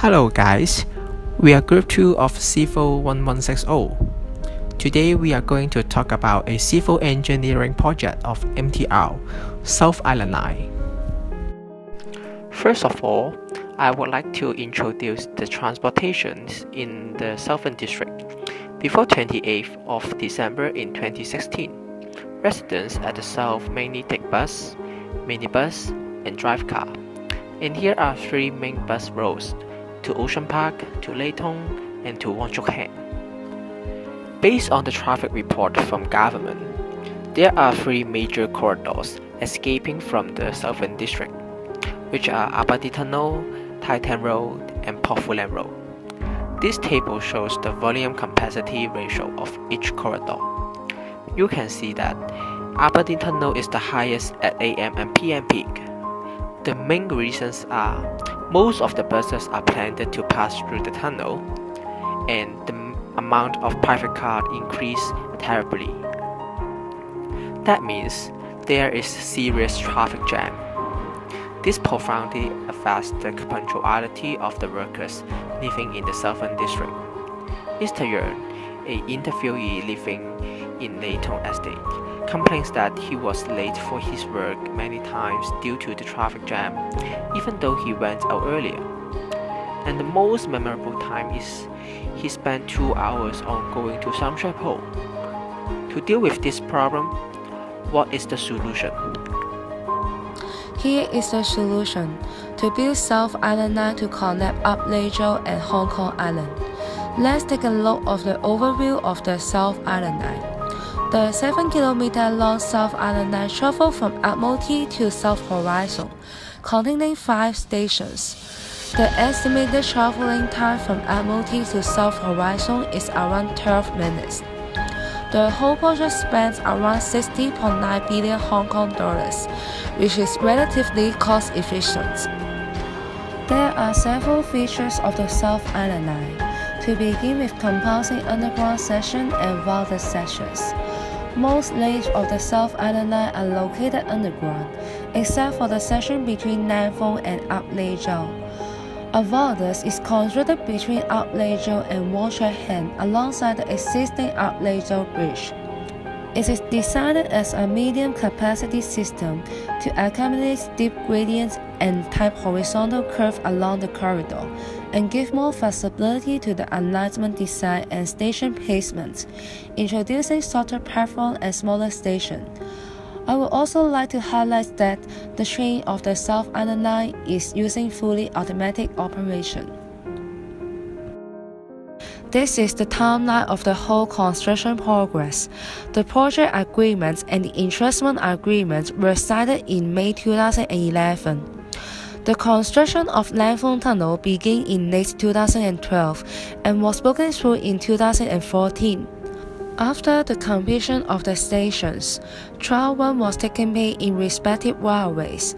Hello guys, we are Group 2 of CIVL1160. Today we are going to talk about a civil engineering project of MTR, South Island Line. First of all, I would like to introduce the transportations in the Southern District. Before 28th of December in 2016, residents at the South mainly take bus, minibus, and drive car. And here are three main bus routes: to Ocean Park, to Layton, and to Wong Chuk Hang. Based on the traffic report from government, there are three major corridors escaping from the Southern District, which are Abadi Tunnel, Titan Road, and Port Footland Road. This table shows the volume capacity ratio of each corridor. You can see that Abadi Tunnel is the highest at AM and PM peak. The main reasons are most of the buses are planned to pass through the tunnel, and the amount of private cars increased terribly. That means there is serious traffic jam. This profoundly affects the punctuality of the workers living in the Southern District. Mr. Yuan, an interviewee living in Layton Estate, complains that he was late for his work many times due to the traffic jam, even though he went out earlier. And the most memorable time is he spent 2 hours on going to Samshapo. To deal with this problem, what is the solution? Here is the solution: to build South Island Line to connect up Leizhou and Hong Kong Island. Let's take a look of the overview of the South Island Line. The 7-kilometer long South Island Line travels from Admiralty to South Horizon, containing 5 stations. The estimated traveling time from Admiralty to South Horizon is around 12 minutes. The whole project spends around 60.9 billion Hong Kong dollars, which is relatively cost efficient. There are several features of the South Island Line. To begin with, composing underground section and viaduct sections. Most lanes of the South Island Line are located underground, except for the section between Nanfeng and Up Leizhou. A viaduct is constructed between Up Leizhou and Wong Chuk Hang alongside the existing Up Leizhou Bridge. It is designed as a medium-capacity system to accommodate steep gradients and type horizontal curves along the corridor, and give more flexibility to the alignment design and station placement, introducing shorter platform and smaller station. I would also like to highlight that the train of the South Island Line is using fully automatic operation. This is the timeline of the whole construction progress. The project agreement and the investment agreement were signed in May 2011. The construction of Langfeng Tunnel began in late 2012 and was broken through in 2014. After the completion of the stations, trial run was taken place in respective railways.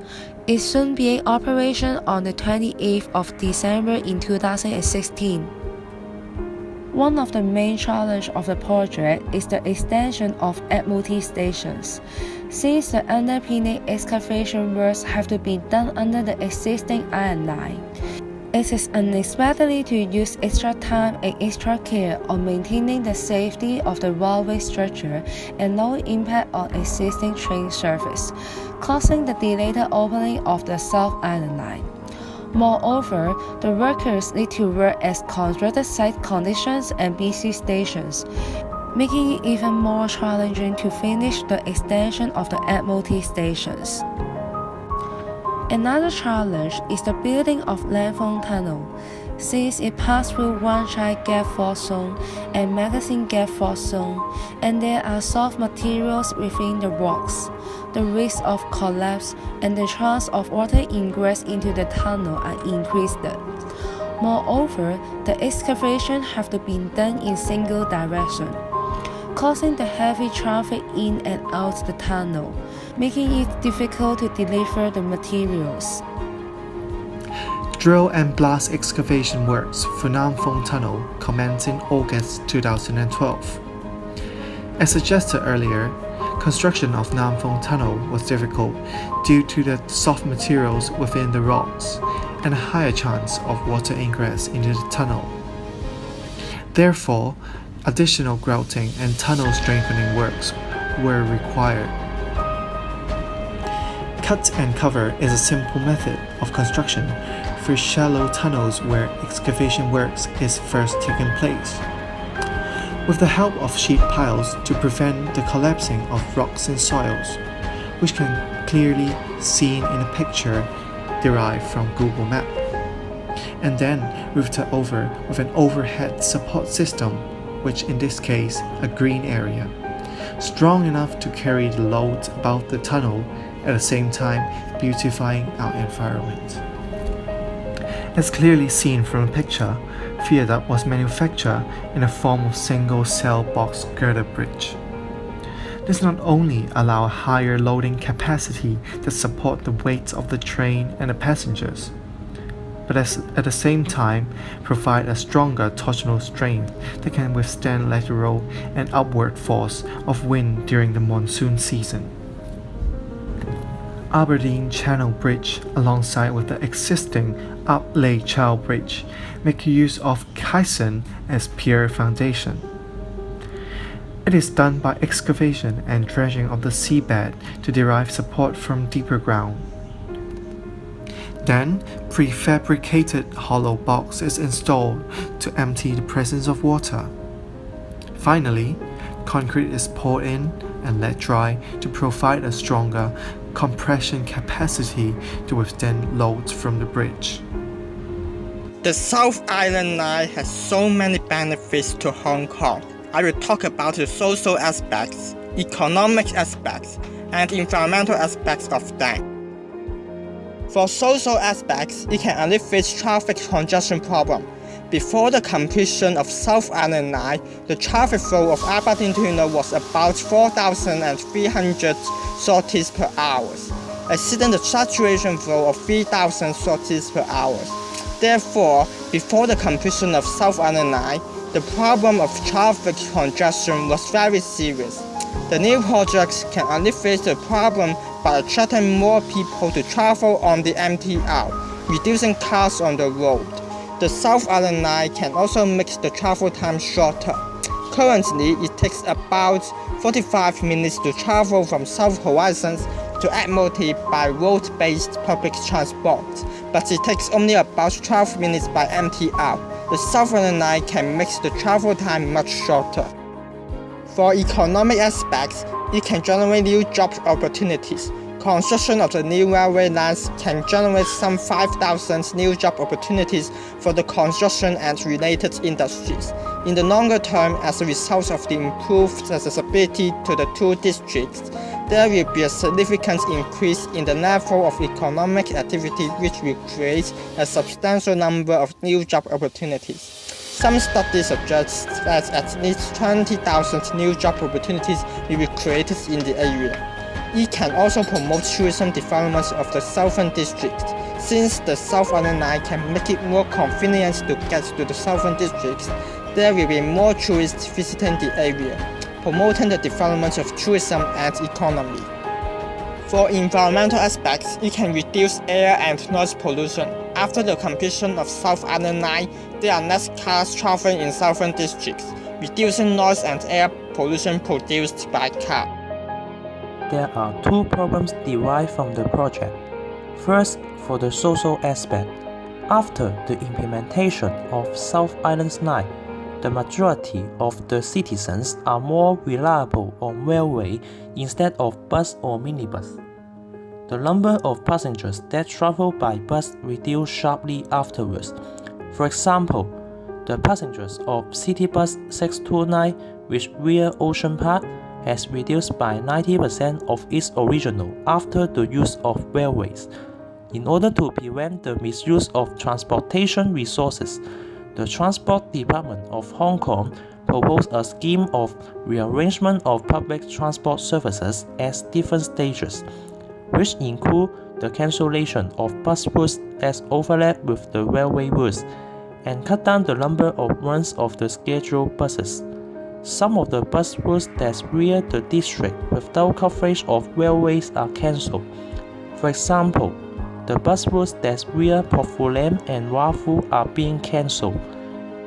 It soon began operation on the 28th of December in 2016. One of the main challenges of the project is the extension of Admiralty stations, since the underpinning excavation works have to be done under the existing Island Line. It is unexpected to use extra time and extra care on maintaining the safety of the railway structure and low impact on existing train service, causing the delayed opening of the South Island Line. Moreover, the workers need to work at constrained site conditions and busy stations, making it even more challenging to finish the extension of the Admiralty stations. Another challenge is the building of Langfeng Tunnel, since it passes through Wan Chai Gap Fault Zone and Magazine Gap Fault Zone, and there are soft materials within the rocks. The risk of collapse and the chance of water ingress into the tunnel are increased. Moreover, the excavation have to be done in single direction, causing the heavy traffic in and out the tunnel, making it difficult to deliver the materials. Drill and blast excavation works for Nanfeng Tunnel commenced in August 2012. As suggested earlier, construction of Nanfeng Tunnel was difficult due to the soft materials within the rocks and a higher chance of water ingress into the tunnel. Therefore, additional grouting and tunnel strengthening works were required. Cut and cover is a simple method of construction for shallow tunnels where excavation works is first taking place. With the help of sheet piles to prevent the collapsing of rocks and soils, which can clearly seen in a picture derived from Google Map, and then roofed over with an overhead support system, which in this case a green area, strong enough to carry the load about the tunnel, at the same time beautifying our environment. As clearly seen from the picture, viaduct was manufactured in the form of single-cell box girder bridge. This not only allows a higher loading capacity that support the weight of the train and the passengers, but at the same time provide a stronger torsional strength that can withstand lateral and upward force of wind during the monsoon season. Aberdeen Channel Bridge, alongside with the existing Upley Channel Bridge, make use of caisson as pier foundation. It is done by excavation and dredging of the seabed to derive support from deeper ground. Then, prefabricated hollow box is installed to empty the presence of water. Finally, concrete is poured in and let dry to provide a stronger compression capacity to withstand loads from the bridge. The South Island Line has so many benefits to Hong Kong. I will talk about the social aspects, economic aspects, and environmental aspects of them. For social aspects, it can alleviate traffic congestion problem. Before the completion of South Island Line, the traffic flow of Aberdeen Tunnel was about 4,300 sorties per hour, exceeding the saturation flow of 3,000 sorties per hour. Therefore, before the completion of South Island Line, the problem of traffic congestion was very serious. The new projects can alleviate the problem by attracting more people to travel on the MTR, reducing cars on the road. The South Island Line can also make the travel time shorter. Currently, it takes about 45 minutes to travel from South Horizons to Admiralty by road-based public transport, but it takes only about 12 minutes by MTR. The South Island Line can make the travel time much shorter. For economic aspects, it can generate new job opportunities. Construction of the new railway lines can generate some 5,000 new job opportunities for the construction and related industries. In the longer term, as a result of the improved accessibility to the two districts, there will be a significant increase in the level of economic activity, which will create a substantial number of new job opportunities. Some studies suggest that at least 20,000 new job opportunities will be created in the area. It can also promote tourism development of the southern district, since the South Island Line can make it more convenient to get to the southern districts. There will be more tourists visiting the area, promoting the development of tourism and economy. For environmental aspects, it can reduce air and noise pollution. After the completion of South Island Line, there are less cars traveling in southern districts, reducing noise and air pollution produced by cars. There are two problems derived from the project. First, for the social aspect. After the implementation of South Island Line, the majority of the citizens are more reliable on railway instead of bus or minibus. The number of passengers that travel by bus reduced sharply afterwards. For example, the passengers of City Bus 629, which via Ocean Park, has reduced by 90% of its original after the use of railways. In order to prevent the misuse of transportation resources, the Transport Department of Hong Kong proposed a scheme of rearrangement of public transport services at different stages, which include the cancellation of bus routes that overlap with the railway routes and cut down the number of runs of the scheduled buses. Some of the bus routes that rear the district without coverage of railways are cancelled. For example, the bus routes that via Port Follem and Wharf are being cancelled.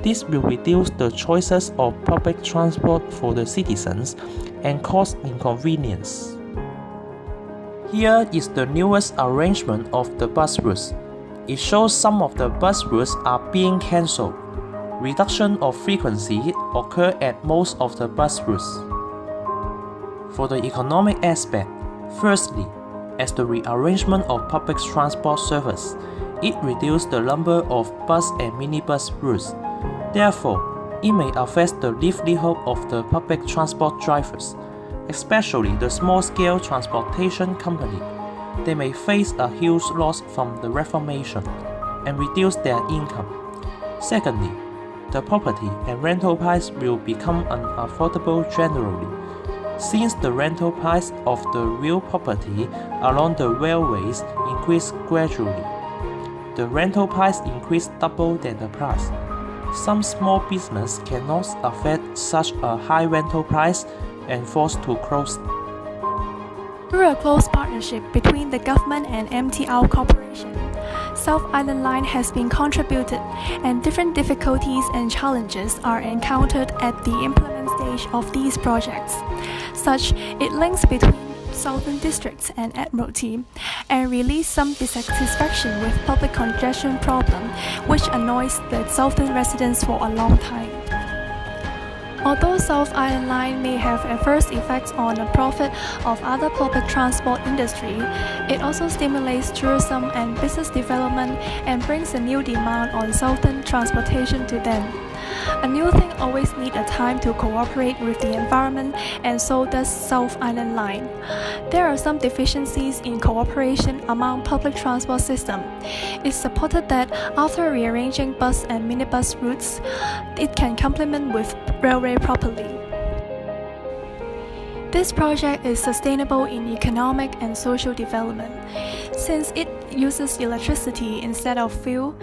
This will reduce the choices of public transport for the citizens and cause inconvenience. Here is the newest arrangement of the bus routes. It shows some of the bus routes are being cancelled. Reduction of frequency occur at most of the bus routes. For the economic aspect, firstly, as the rearrangement of public transport service, it reduced the number of bus and minibus routes. Therefore, it may affect the livelihood of the public transport drivers, especially the small-scale transportation company. They may face a huge loss from the reformation and reduce their income. Secondly, the property and rental price will become unaffordable generally, since the rental price of the real property along the railways increase gradually. The rental price increased double than the price. Some small business cannot afford such a high rental price and forced to close. Through a close partnership between the government and MTR Corporation, South Island Line has been contributed, and different difficulties and challenges are encountered at the implement stage of these projects. Such, it links between Southern Districts and Admiralty, and release some dissatisfaction with public congestion problem, which annoys the Southern residents for a long time. Although South Island Line may have adverse effects on the profit of other public transport industry, it also stimulates tourism and business development and brings a new demand on Southern transportation to them. A new thing always needs a time to cooperate with the environment, and so does South Island Line. There are some deficiencies in cooperation among public transport system. It's supported that after rearranging bus and minibus routes, it can complement with railway properly. This project is sustainable in economic and social development. Since it uses electricity instead of fuel,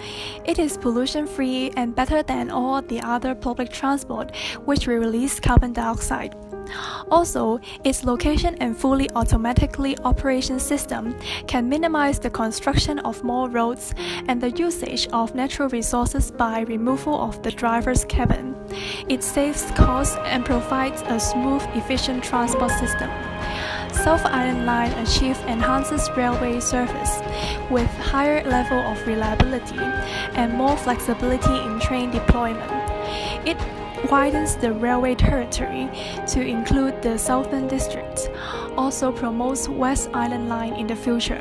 it is pollution-free and better than all the other public transport, which will release carbon dioxide. Also, its location and fully automatically operation system can minimize the construction of more roads and the usage of natural resources by removal of the driver's cabin. It saves costs and provides a smooth, efficient transport system. South Island Line achieves enhances railway service with higher level of reliability and more flexibility in train deployment. It widens the railway territory to include the Southern District, also promotes West Island Line in the future.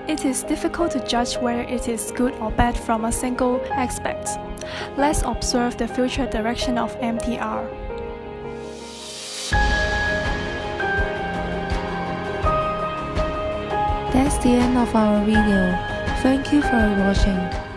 It is difficult to judge whether it is good or bad from a single aspect. Let's observe the future direction of MTR. That's the end of our video. Thank you for watching.